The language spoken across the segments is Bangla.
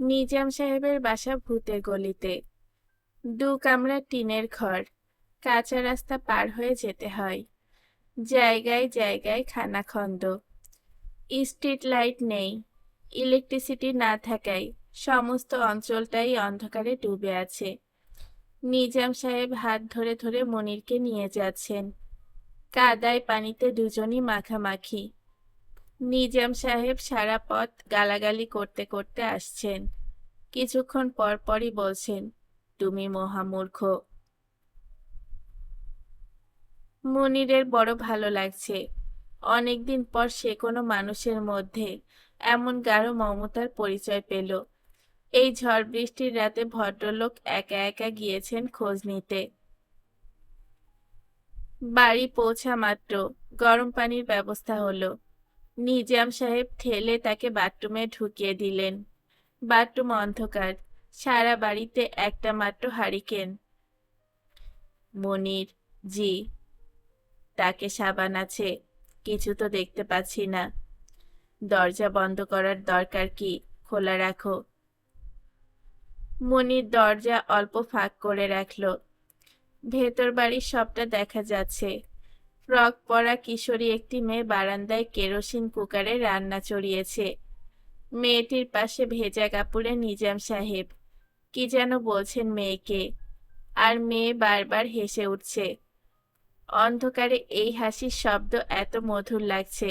নিজাম সাহেবের বাসা ভূতের গলিতে। দু কামরা টিনের ঘর, কাঁচা রাস্তা পার হয়ে যেতে হয়। জায়গায় জায়গায় খানাখন্দ, স্ট্রিট লাইট নেই। ইলেকট্রিসিটি না থাকায় সমস্ত অঞ্চলটাই অন্ধকারে ডুবে আছে। নিজাম সাহেব হাত ধরে ধরে মনিরকে নিয়ে যাচ্ছেন। কাদায় পানিতে দুজনই মাখামাখি। নিজাম সাহেব সারা পথ গালাগালি করতে করতে আসছেন। কিছুক্ষণ পর পরই বলছেন, তুমি মহামূর্খ। মনিরের বড় ভালো লাগছে। অনেকদিন পর সে কোনো মানুষের মধ্যে এমন গাঢ় মমতার পরিচয় পেল। এই ঝড় বৃষ্টির রাতে ভদ্রলোক একা একা গিয়েছেন খোঁজ নিতে। বাড়ি পৌঁছা মাত্র গরম পানির ব্যবস্থা হলো। নিজাম সাহেব ঠেলে তাকে বাথরুমে ঢুকিয়ে দিলেন। বাথরুম অন্ধকার, সারা বাড়িতে একটা মাত্র হারিকেন। মনির, জি। তাকে সাবান আছে, কিছু তো দেখতে পাচ্ছি না। দরজা বন্ধ করার দরকার কি, খোলা রাখো। মনির দরজা অল্প ফাঁক করে রাখল। ভেতর বাড়ির সবটা দেখা যাচ্ছে। ফ্রক পরা কিশোরী একটি মেয়ে বারান্দায় কেরোসিন কুকারে রান্না চড়িয়েছে। মেয়েটির পাশে ভেজা কাপড়ে নিজাম সাহেব কি যেন বলছেন মেয়েকে, আর মেয়ে বারবার হেসে উঠছে। অন্ধকারে এই হাসির শব্দ এত মধুর লাগছে।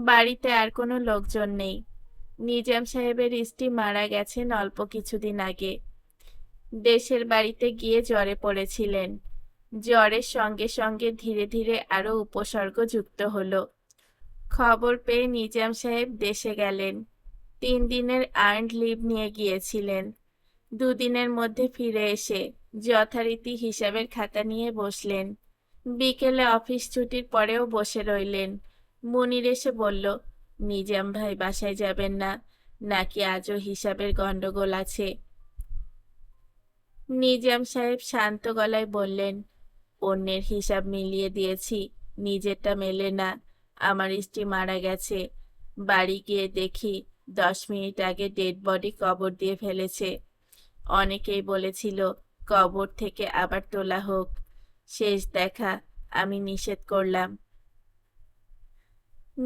বাড়িতে আর কোনো লোকজন নেই। নিজাম সাহেবের স্ত্রী মারা গেছেন অল্প কিছুদিন আগে। দেশের বাড়িতে গিয়ে জ্বরে পড়েছিলেন। জ্বরের সঙ্গে সঙ্গে ধীরে ধীরে আরো উপসর্গ যুক্ত হলো। খবর পেয়ে নিজাম সাহেব দেশে গেলেন। 3 দিনের আর্নড লিভ নিয়ে গিয়েছিলেন। 2 দিনের মধ্যে ফিরে এসে যথারীতি হিসাবের খাতা নিয়ে বসলেন। বিকেলে অফিস ছুটির পরেও বসে রইলেন। মুনির এসে বলল, নিজাম ভাই বাসায় যাবেন না, নাকি আজও হিসাবের গন্ডগোল আছে? নিজাম সাহেব শান্ত গলায় বললেন, অন্যের হিসাব মিলিয়ে দিয়েছি, নিজেরটা মেলে না। আমার স্ত্রী মারা গেছে। বাড়ি গিয়ে দেখি 10 মিনিট আগে ডেড বডি কবর দিয়ে ফেলেছে। অনেকেই বলেছিল কবর থেকে আবার তোলা হোক। শেষ দেখা, আমি নিষেধ করলাম।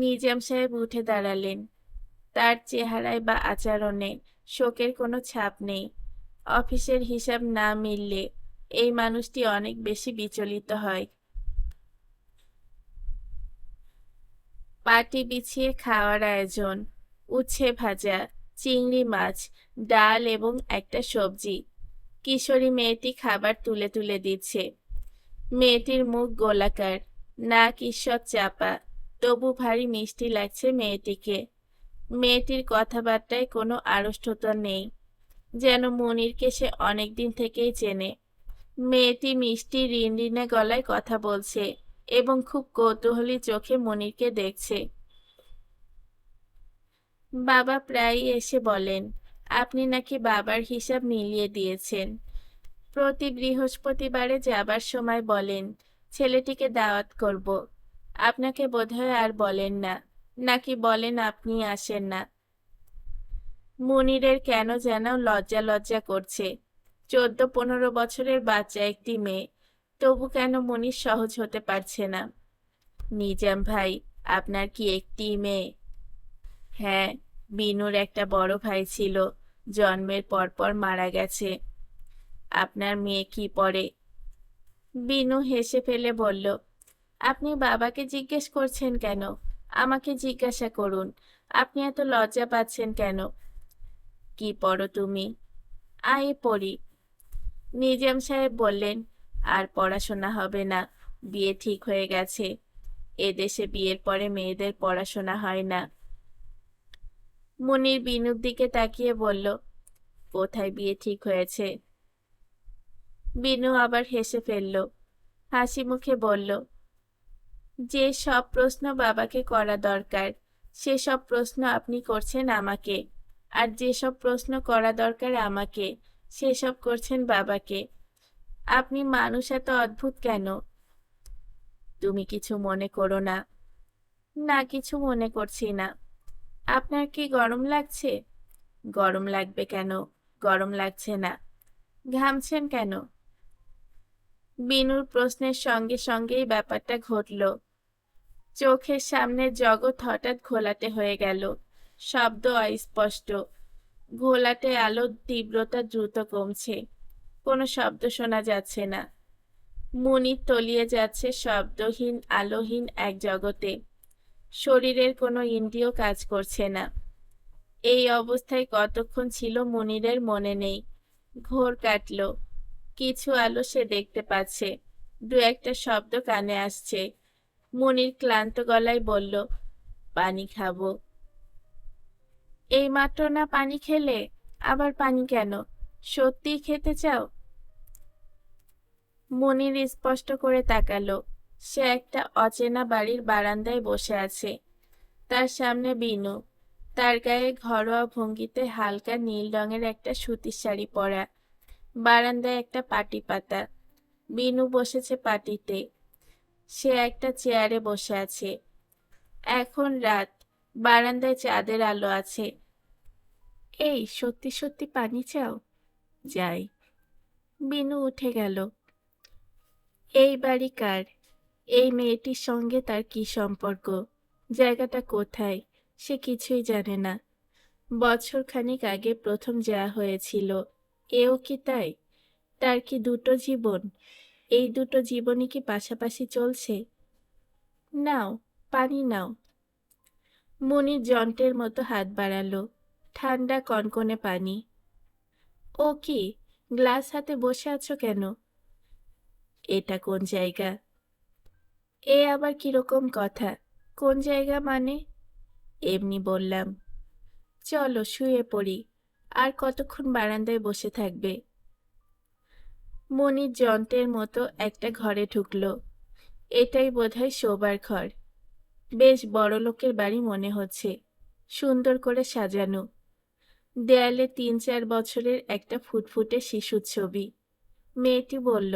নিজাম সাহেব উঠে দাঁড়ালেন। তার চেহারায় বা আচরণে শোকের কোনো ছাপ নেই। অফিসের হিসাব না মিললে এই মানুষটি অনেক বেশি বিচলিত হয়। পাটি বিছিয়ে খাওয়ার আয়োজন, উচ্ছে ভাজা, চিংড়ি মাছ, ডাল এবং একটা সবজি। কিশোরী মেয়েটি খাবার তুলে তুলে দিচ্ছে। মেয়েটির মুখ গোলাকার, নাক ঈষৎ চাপা, তবু ভারী মিষ্টি লাগছে মেয়েটিকে। মেয়েটির কথাবার্তায় কোনো আড়ষ্টতা নেই, যেন মনিরকে সে অনেকদিন থেকেই চেনে। মেয়েটি মিষ্টি রিনরিনে গলায় কথা বলছে এবং খুব কৌতূহলী চোখে মনিরকে দেখছে। বাবা প্রায়ই এসে বলেন, আপনি নাকি বাবার হিসাব মিলিয়ে দিয়েছেন। প্রতি বৃহস্পতিবারে যাবার সময় বলেন, ছেলেটিকে দাওয়াত করব। আপনাকে বোধহয় আর বলেন না, নাকি বলেন আপনি আসেন না। মুনিরের কেন যেন লজ্জা লজ্জা করছে। 14-15 বছরের বাচ্চা একটি মেয়ে, তবু কেন মুনির সহজ হতে পারছে না। নিজাম ভাই, আপনার কি একটি মেয়ে? হ্যাঁ, বিনুর একটা বড় ভাই ছিল, জন্মের পরপর মারা গেছে। আপনার মেয়ে কি পড়ে? বিনু হেসে ফেলে বলল, আপনি বাবাকে জিজ্ঞেস করছেন কেন? আমাকে জিজ্ঞাসা করুন। আপনি এত লজ্জা পাচ্ছেন কেন? কি পড়ো তুমি? আই পড়ি। নিজাম সাহেব বললেন, আর পড়াশোনা হবে না, বিয়ে ঠিক হয়ে গেছে। এদেশে বিয়ের পরে মেয়েদের পড়াশোনা হয় না। মুনির বিনুর দিকে তাকিয়ে বলল, কোথায় বিয়ে ঠিক হয়েছে? বিনু আবার হেসে ফেলল, হাসি মুখে বলল, যে সব প্রশ্ন বাবাকে করা দরকার সেসব প্রশ্ন আপনি করছেন আমাকে, আর যেসব প্রশ্ন করা দরকার আমাকে সেসব করছেন বাবাকে। আপনি মানুষ এত অদ্ভুত কেন? তুমি কিছু মনে করো না। না, কিছু মনে করছি না। আপনার কি গরম লাগছে? গরম লাগবে কেন? গরম লাগছে না। ঘামছেন কেন? বিনুর প্রশ্নের সঙ্গে সঙ্গেই ব্যাপারটা ঘটল। চোখের সামনের জগৎ হঠাৎ ঘোলাটে হয়ে গেল। শব্দ অস্পষ্ট। ঘোলাটে আলোর তীব্রতা দ্রুত কমছে। কোনো শব্দ শোনা যাচ্ছে না। মুনির তলিয়ে যাচ্ছে শব্দহীন আলোহীন এক জগতে। শরীরের কোনো ইন্দ্রিয় কাজ করছে না। এই অবস্থায় কতক্ষণ ছিল মুনিরের মনে নেই। ঘোর কাটল। কিছু আলো সে দেখতে পাচ্ছে। দু একটা শব্দ কানে আসছে। মুনির ক্লান্ত গলায় বলল, পানি খাবো। এইমাত্র না পানি খেলে? আবার পানি কেন? সত্যিই খেতে চাও? মুনির স্পষ্ট করে তাকালো। সে একটা অচেনা বাড়ির বারান্দায় বসে আছে। তার সামনে বিনু। তার গায়ে ঘরোয়া ভঙ্গিতে হালকা নীল রঙের একটা সুতির শাড়ি পরা। বারান্দায় একটা পাটি পাতা। বিনু বসেছে পাটিতে। সে একটা চেয়ারে বসে আছে। এখন রাত। বারান্দায় চাঁদের আলো আছে। এই সত্যি সত্যি পানি চাও? যাই। বিনু উঠে গেল। এই বাড়ি কার? এই মেয়েটির সঙ্গে তার কি সম্পর্ক? জায়গাটা কোথায়? সে কিছুই জানে না। বছর খানিক আগে প্রথম যাওয়া হয়েছিল। এও কি তাই? তার কি দুটো জীবন? এই দুটো জীবনই কি পাশাপাশি চলছে? নাও, পানি নাও। মুনির যন্ত্রের মতো হাত বাড়ালো। ঠান্ডা কনকনে পানি। ও কি, গ্লাস হাতে বসে আছো কেন? এটা কোন জায়গা? এ আবার কিরকম কথা? কোন জায়গা মানে? এমনি বললাম। চলো শুয়ে পড়ি। আর কতক্ষণ বারান্দায় বসে থাকবে? মুনির যন্ত্রের মতো একটা ঘরে ঢুকলো। এটাই বোধহয় শোবার ঘর। বেশ বড়লোকের বাড়ি মনে হচ্ছে। সুন্দর করে সাজানো। দেয়ালে ৩-৪ বছরের একটা ফুটফুটে শিশুর ছবি। মেয়েটি বলল,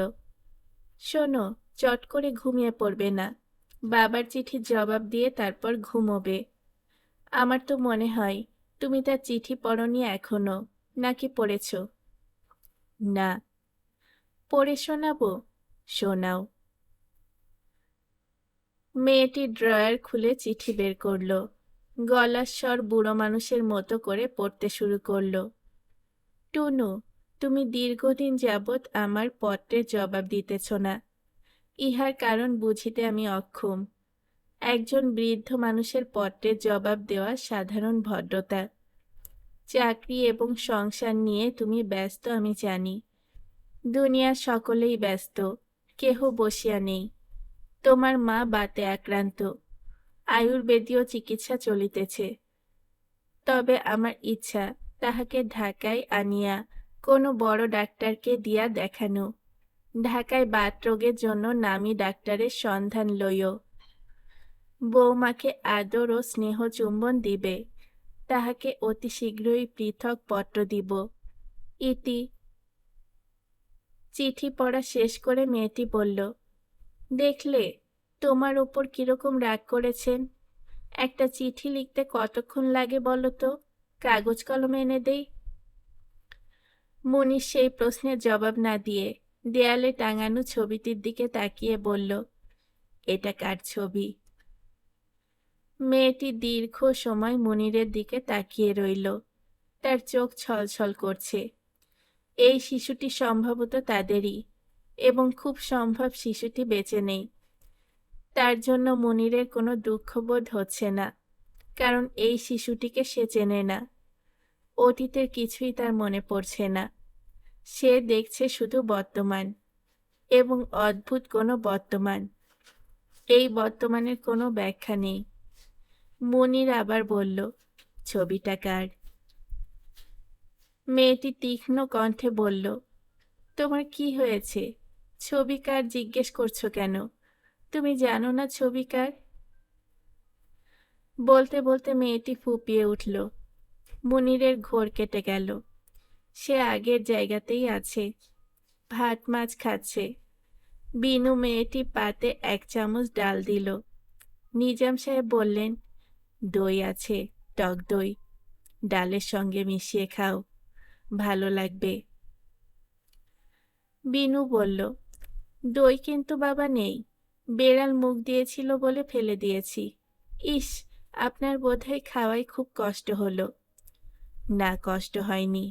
শোনো, চট করে ঘুমিয়ে পড়বে না। বাবার চিঠির জবাব দিয়ে তারপর ঘুমোবে। আমার তো মনে হয় তুমি তার চিঠি পড়নি এখনো, নাকি পড়েছ? না। পড়ে শোনাবো? শোনাও। মেয়েটি ড্রয়ার খুলে চিঠি বের করলো। গলার স্বর বুড়ো মানুষের মতো করে পড়তে শুরু করলো। টুনু, তুমি দীর্ঘদিন যাবৎ আমার পত্রের জবাব দিতেছ না। ইহার কারণ বুঝিতে আমি অক্ষম। একজন বৃদ্ধ মানুষের পত্রের জবাব দেওয়া সাধারণ ভদ্রতা। চাকরি এবং সংসার নিয়ে তুমি ব্যস্ত আমি জানি। দুনিয়ার সকলেই ব্যস্ত। কেহ বসিয়া নেই। তোমার মা বাতে আক্রান্ত। আয়ুর্বেদীয় চিকিৎসা চলিতেছে। তবে আমার ইচ্ছা তাহাকে ঢাকায় আনিয়া কোনো বড় ডাক্তারকে দিয়া দেখানো। ঢাকায় বাত রোগের জন্য নামী ডাক্তারের সন্ধান লইও। বৌমাকে আদর ও স্নেহ চুম্বন দিবে। তাহাকে অতি শীঘ্রই পৃথক পত্র দিব। ইতি। চিঠি পড়া শেষ করে মেয়েটি বলল, দেখলে তোমার ওপর কিরকম রাগ করেছেন? একটা চিঠি লিখতে কতক্ষণ লাগে বলো তো? কাগজ কলম এনে দেই। মুনির সেই প্রশ্নের জবাব না দিয়ে দেয়ালে টাঙানো ছবিটির দিকে তাকিয়ে বলল, এটা কার ছবি? মেয়েটি দীর্ঘ সময় মুনিরের দিকে তাকিয়ে রইল। তার চোখ ছলছল করছে। এই শিশুটি সম্ভবত তাদেরই, এবং খুব সম্ভব শিশুটি বেঁচে নেই। তার জন্য মুনিরের কোনো দুঃখবোধ হচ্ছে না, কারণ এই শিশুটিকে সে চেনে না। অতীতের কিছুই তার মনে পড়ছে না। সে দেখছে শুধু বর্তমান, এবং অদ্ভুত কোনো বর্তমান। এই বর্তমানের কোনো ব্যাখ্যা নেই। মুনির আবার বলল, ছবিটা কার? মেয়েটি তীক্ষ্ণ কণ্ঠে বলল, তোমার কি হয়েছে? ছবি কার জিজ্ঞেস করছো কেন? তুমি জানো না ছবি কার? বলতে বলতে মেয়েটি ফুঁপিয়ে উঠল। মুনিরের ঘোর কেটে গেল। সে আগের জায়গাতেই আছে। ভাত মাছ খাচ্ছে। বিনু মেয়েটি পাতে 1 চামচ ডাল দিল। নিজাম সাহেব বললেন, দই আছে? টক দই ডালের সঙ্গে মিশিয়ে খাও, ভালো লাগবে। বিনু বলল, দই কিন্তু বাবা নেই, বেড়াল মুখ দিয়েছিল বলে ফেলে দিয়েছি। ইস, আপনার বোধহয় খাওয়ায় খুব কষ্ট হলো। না, কষ্ট হয়নি।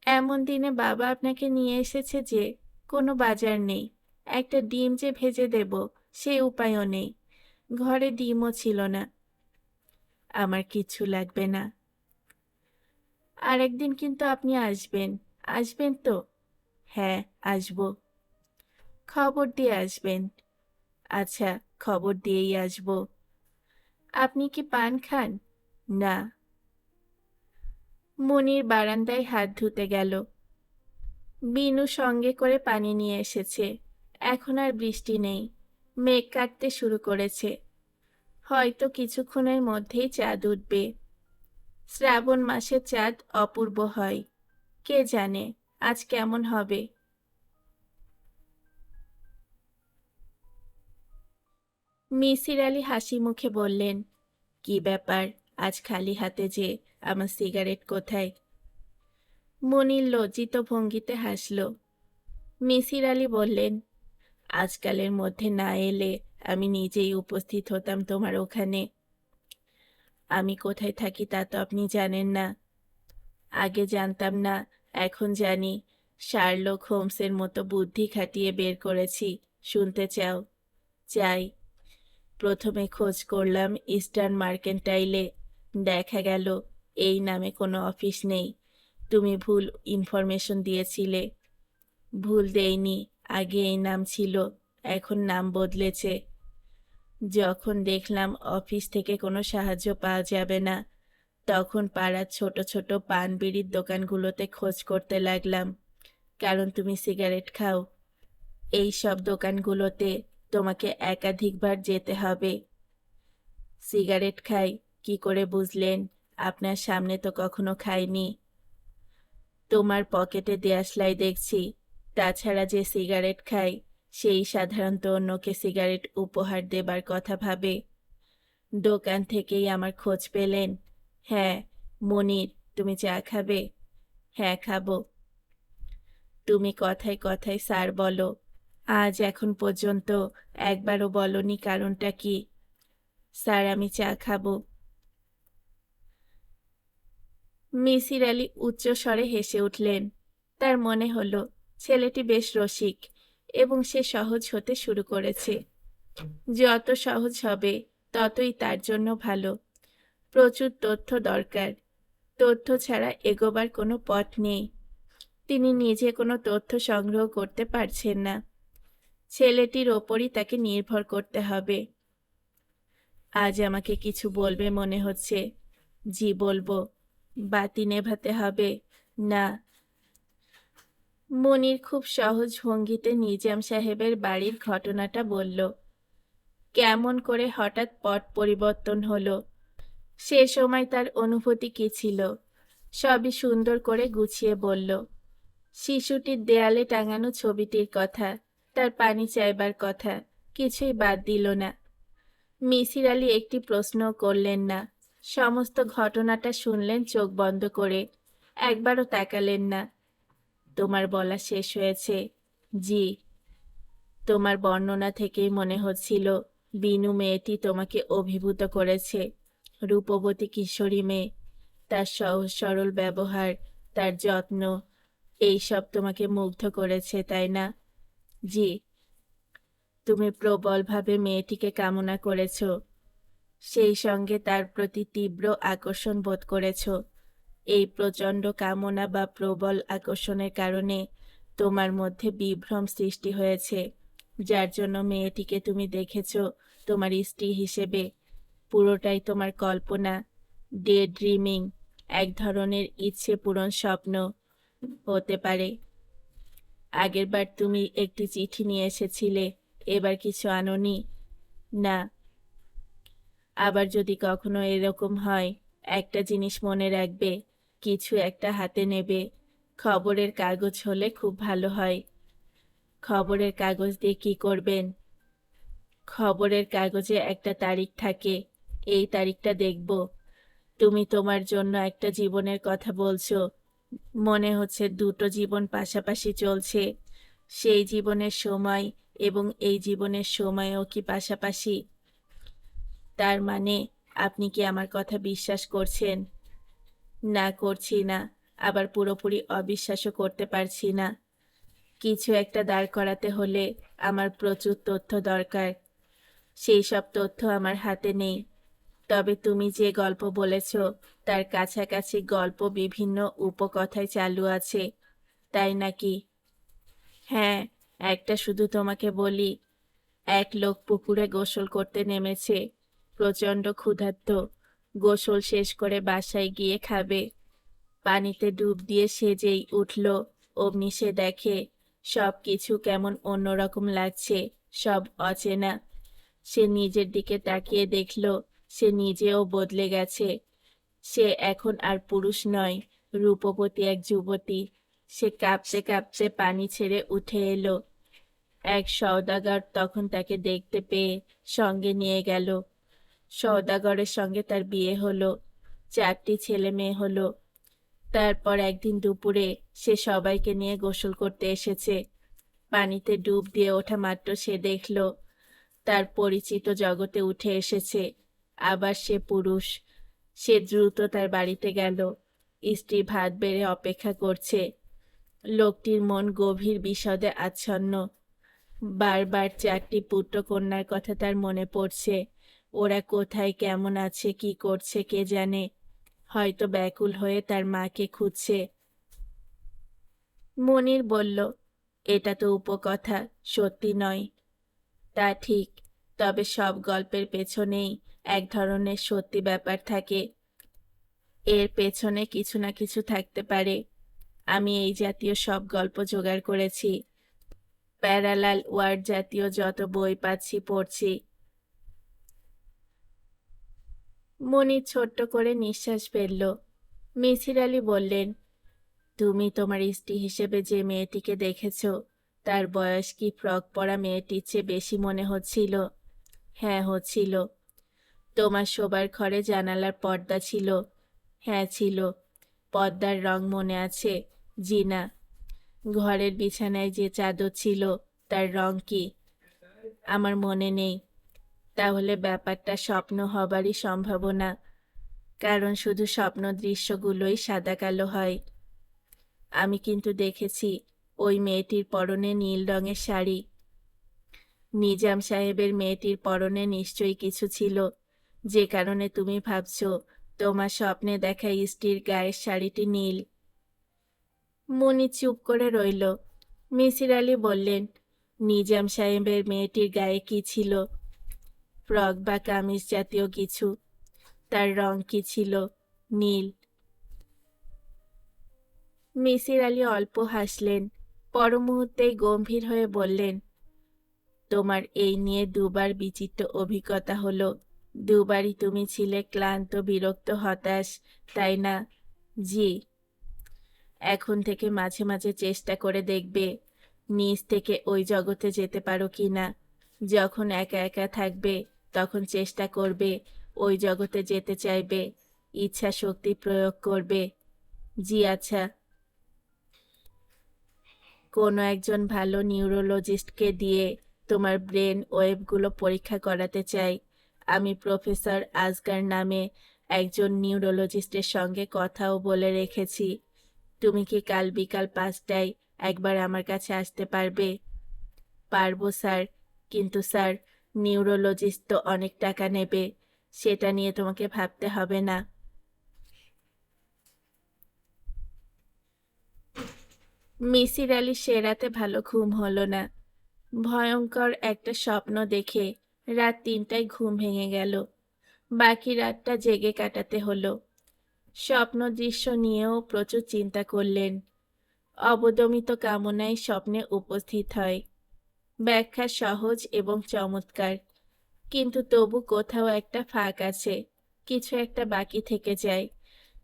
এমন দিনে বাবা আপনাকে নিয়ে এসেছে যে কোনো বাজার নেই, একটা ডিম যে ভেজে দেব সে উপায়ও নেই, ঘরে ডিমও ছিল না। আমার কিচ্ছু লাগবে না। আরেকদিন কিন্তু আপনি আসবেন, আসবেন তো? হ্যাঁ, আসবো। খবর দিয়ে আসবেন। আচ্ছা, খবর দিয়েই আসবো। আপনি কি পান খান? না। মুনির বারান্দায় হাত ধুতে গেল। বিনু সঙ্গে করে পানি নিয়ে এসেছে। এখন আর বৃষ্টি নেই, মেঘ কাটতে শুরু করেছে, হয়তো কিছুক্ষণের মধ্যেই চাঁদ উঠবে। শ্রাবণ মাসে চাঁদ অপূর্ব হয়, কে জানে আজ কেমন হবে। মিসির আলি হাসি মুখে বললেন, কি ব্যাপার, আজ খালি হাতে যে, আমার সিগারেট কোথায়? মুনির লজ্জিত ভঙ্গিতে হাসল। মিসির আলি বললেন, আজকালের মধ্যে না এলে আমি নিজেই উপস্থিত হতাম তোমার ওখানে। আমি কোথায় থাকি তা তো আপনি জানেন না। আগে জানতাম না, এখন জানি। শার্লক হোমসের মতো বুদ্ধি খাটিয়ে বের করেছি। শুনতে চাও? চাই। প্রথমে খোঁজ করলাম ইস্টার্ন মার্কেন্টাইলে, দেখা গেল এই নামে কোনো অফিস নেই। তুমি ভুল ইনফরমেশন দিয়েছিলে। ভুল দেইনি, আগে এই নাম ছিল, এখন নাম বদলেছে। যখন দেখলাম অফিস থেকে কোনো সাহায্য পাওয়া যাবে না, তখন পাড়ার ছোট ছোট পান বিড়ির দোকানগুলোতে খোঁজ করতে লাগলাম, কারণ তুমি সিগারেট খাও। এই সব দোকানগুলোতে তোমাকে একাধিকবার যেতে হবে। সিগারেট খাই কি করে বুঝলেন? আপনার সামনে তো কখনো খাইনি। তোমার পকেটে দেয়াশলাই দেখছি। তাছাড়া যে সিগারেট খায় সেই সাধারণত অন্যকে সিগারেট উপহার দেবার কথা ভাবে। দোকান থেকেই আমার খোঁজ পেলেন। হ্যাঁ। মনির, তুমি চা খাবে? হ্যাঁ, খাবো। তুমি কথায় কথায় স্যার বলো, আজ এখন পর্যন্ত একবারও বলনি কারণটা কি? স্যার, আমি চা খাবো। মিসির আলি উচ্চ স্বরে হেসে উঠলেন। তার মনে হলো ছেলেটি বেশ রসিক এবং সে সহজ হতে শুরু করেছে। যত সহজ হবে ততই তার জন্য ভালো। প্রচুর তথ্য দরকার, তথ্য ছাড়া এগোবার কোনো পথ নেই। তিনি নিজে কোনো তথ্য সংগ্রহ করতে পারছেন না, ছেলেটির ওপরই তাকে নির্ভর করতে হবে। আজ আমাকে কিছু বলবে মনে হচ্ছে। জি, বলবো। বাতি নেভাতে হবে? না। মুনির খুব সহজ ভঙ্গিতে নিজাম সাহেবের বাড়ির ঘটনাটা বলল। কেমন করে হঠাৎ পট পরিবর্তন হলো, সে সময় তার অনুভূতি কি ছিল, সবই সুন্দর করে গুছিয়ে বলল। শিশুটির দেয়ালে টাঙানো ছবিটির কথা, তার পানি চাইবার কথা, কিছুই বাদ দিল না। মিসির আলি একটি প্রশ্নও করলেন না। সমস্ত ঘটনাটা শুনলেন চোখ বন্ধ করে, একবারও তাকালেন না। তোমার বলা শেষ হয়েছে? জি। তোমার বর্ণনা থেকেই মনে হচ্ছিল বিনু মেয়েটি তোমাকে অভিভূত করেছে। রূপবতী কিশোরী মেয়ে, তার সহজ সরল ব্যবহার, তার যত্ন, এই সব তোমাকে মুগ্ধ করেছে, তাই না? জি। তুমি প্রবলভাবে মেয়েটিকে কামনা করেছ, সেই সঙ্গে তার প্রতি তীব্র আকর্ষণ বোধ করেছ। এই প্রচণ্ড কামনা বা প্রবল আকর্ষণের কারণে তোমার মধ্যে বিভ্রম সৃষ্টি হয়েছে, যার জন্য মেয়েটিকে তুমি দেখেছ তোমার স্ত্রী হিসেবে। পুরোটাই তোমার কল্পনা, ডে ড্রিমিং, এক ধরনের ইচ্ছে পূরণ স্বপ্ন হতে পারে। আগেরবার তুমি একটি চিঠি নিয়ে এসেছিলে, এবার কিছু আনোনি? না। আবার যদি কখনো এরকম হয়, একটা জিনিস মনে রাখবে, কিছু একটা হাতে নেবে। খবরের কাগজ হলে খুব ভালো হয়। খবরের কাগজ দিয়ে কি করবেন? খবরের কাগজে একটা তারিখ থাকে, এই তারিখটা দেখব, তুমি তোমার জন্য একটা জীবনের কথা বলছো, মনে হচ্ছে দুটো জীবন পাশাপাশি চলছে। সেই জীবনের সময় এবং এই জীবনের সময়ও কি পাশাপাশি? তার মানে আপনি কি আমার কথা বিশ্বাস করছেন? না, করছি না, আবার পুরোপুরি অবিশ্বাসও করতে পারছি না। কিছু একটা দাঁড় করাতে হলে আমার প্রচুর তথ্য দরকার। সেই সব তথ্য আমার হাতে নেই। তবে তুমি যে গল্প বলেছ তার কাছাকাছি গল্প বিভিন্ন উপকথায় চালু আছে, তাই নাকি? হ্যাঁ, একটা শুধু তোমাকে বলি। এক লোক পুকুরে গোসল করতে নেমেছে, প্রচণ্ড ক্ষুধার্ত। গোসল শেষ করে বাসায় গিয়ে খাবে। পানিতে ডুব দিয়ে সে যেই উঠল, অমনি সে দেখে সব কিছু কেমন অন্যরকম লাগছে, সব অচেনা। সে নিজের দিকে তাকিয়ে দেখল সে নিজেও বদলে গেছে। সে এখন আর পুরুষ নয়, রূপবতী এক যুবতী। সে কাঁপতে কাঁপতে পানি ছেড়ে উঠে এলো। এক সওদাগর তখন তাকে দেখতে পেয়ে সঙ্গে নিয়ে গেল। সওদাগরের সঙ্গে তার বিয়ে হলো, 4টি ছেলে মেয়ে হলো। তারপর একদিন দুপুরে সে সবাইকে নিয়ে গোসল করতে এসেছে। পানিতে ডুব দিয়ে ওঠা মাত্র সে দেখল তার পরিচিত জগতে উঠে এসেছে। আবার সে পুরুষ। সে দ্রুত তার বাড়িতে গেল। স্ত্রী ভাত বেড়ে অপেক্ষা করছে। লোকটির মন গভীর বিষদে আচ্ছন্ন। বারবার 4টি পুত্র কন্যার কথা তার মনে পড়ছে। ওরা কোথায়, কেমন আছে, কি করছে কে জানে। হয়তো ব্যাকুল হয়ে তার মাকে খুঁজছে। মনির বলল, এটা তো উপকথা, সত্যি নয়। তা ঠিক, তবে সব গল্পের পেছনেই এক ধরনের সত্যি ব্যাপার থাকে। এর পেছনে কিছু না কিছু থাকতে পারে। আমি এই জাতীয় সব গল্প জোগাড় করেছি। প্যারালাল ওয়ার্ড জাতীয় যত বই পাচ্ছি পড়ছি। মনির ছোট্ট করে নিঃশ্বাস ফেলল। মিসির আলি বললেন, তুমি তোমার স্ত্রী হিসেবে যে মেয়েটিকে দেখেছ তার বয়স কি ফ্রক পরা মেয়েটির চেয়ে বেশি মনে হচ্ছিল? হ্যাঁ, হচ্ছিল। তোমার শোবার ঘরে জানালার পর্দা ছিল? হ্যাঁ, ছিল। পর্দার রং মনে আছে? জি না। ঘরের বিছানায় যে চাদর ছিল তার রং কি? আমার মনে নেই। তাহলে ব্যাপারটা স্বপ্ন হবারই সম্ভাবনা, কারণ শুধু স্বপ্ন দৃশ্যগুলোই সাদা কালো হয়। আমি কিন্তু দেখেছি ওই মেয়েটির পরনে নীল রঙের শাড়ি। নিজাম সাহেবের মেয়েটির পরনে নিশ্চয়ই কিছু ছিল, যে কারণে তুমি ভাবছো তোমার স্বপ্নে দেখা স্ত্রীর গায়ের শাড়িটি নীল। মনি চুপ করে রইল। মিসির আলি বললেন, নিজাম সাহেবের মেয়েটির গায়ে কি ছিল? ফ্রক বা কামিজ জাতীয় কিছু। তার রং কি ছিল? নীল। মিসির আলি অল্প হাসলেন, পর মুহূর্তেই গম্ভীর হয়ে বললেন, তোমার এই নিয়ে দুবার বিচিত্র অভিজ্ঞতা হলো। দুবারই তুমি ছিলে ক্লান্ত, বিরক্ত, হতাশ, তাই না? জি। এখন থেকে মাঝে মাঝে চেষ্টা করে দেখবে নিজ থেকে ওই জগতে যেতে পারো কি না। যখন একা একা থাকবে তখন চেষ্টা করবে ওই জগতে যেতে চাইবে, ইচ্ছা শক্তি প্রয়োগ করবে। জি আচ্ছা। কোনো একজন ভালো নিউরোলজিস্টকে দিয়ে তোমার ব্রেন ওয়েভগুলো পরীক্ষা করাতে চাই। আমি প্রফেসর আসগার নামে একজন নিউরোলজিস্টের সঙ্গে কথাও বলে রেখেছি। তুমি কি কাল বিকাল 5টায় একবার আমার কাছে আসতে পারবে? পারবো স্যার, কিন্তু স্যার নিউরোলজিস্ট তো অনেক টাকা নেবে। সেটা নিয়ে তোমাকে ভাবতে হবে না। মিসির আলি সে রাতে ভালো ঘুম হলো না। ভয়ঙ্কর একটা স্বপ্ন দেখে রাত 3টায় ঘুম ভেঙে গেল। বাকি রাতটা জেগে কাটাতে হলো। স্বপ্ন দৃশ্য নিয়েও প্রচুর চিন্তা করলেন। অবদমিত কামনায় স্বপ্নে উপস্থিত হয়। ব্যাখ্যা সহজ এবং চমৎকার, কিন্তু তবু কোথাও একটা ফাঁক আছে, কিছু একটা বাকি থেকে যায়।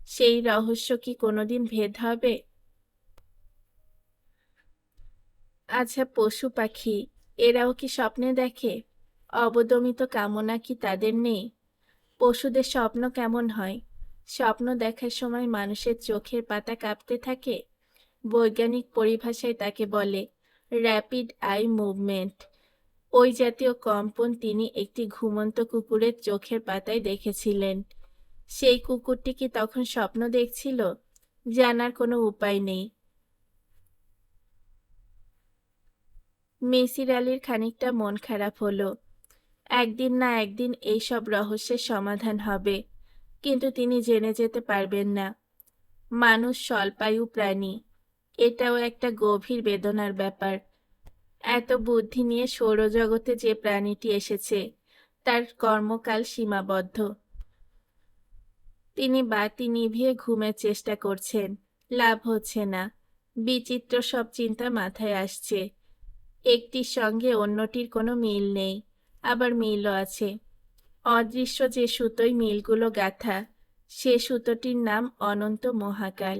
সেই রহস্য কি কোনোদিন ভেদ হবে? আচ্ছা, পশু পাখি এরাও কি স্বপ্নে দেখে? অবদমিত কামনা কি তাদের নেই? পশুদের স্বপ্ন কেমন হয়? স্বপ্ন দেখার সময় মানুষের চোখের পাতা কাঁপতে থাকে। বৈজ্ঞানিক পরিভাষায় তাকে বলে র্যাপিড আই মুভমেন্ট। ওই জাতীয় কম্পন তিনি একটি ঘুমন্ত কুকুরের চোখের পাতায় দেখেছিলেন। সেই কুকুরটি কি তখন স্বপ্ন দেখছিল? জানার কোনো উপায় নেই। মিসির আলির খানিকটা মন খারাপ হলো। একদিন না একদিন এই সব রহস্যের সমাধান হবে, কিন্তু তিনি জেনে যেতে পারবেন না। মানুষ স্বল্পায়ু প্রাণী, এটাও একটা গভীর বেদনার ব্যাপার। এত বুদ্ধি নিয়ে সৌরজগতে যে প্রাণীটি এসেছে তার কর্মকাল সীমাবদ্ধ। তিনি বাতি নিভিয়ে ঘুমের চেষ্টা করছেন, লাভ হচ্ছে না। বিচিত্র সব চিন্তা মাথায় আসছে। একটির সঙ্গে অন্যটির কোনো মিল নেই, আবার মিলও আছে। অদৃশ্য যে সুতোয় মিলগুলো গাঁথা, সে সুতোটির নাম অনন্ত মহাকাল।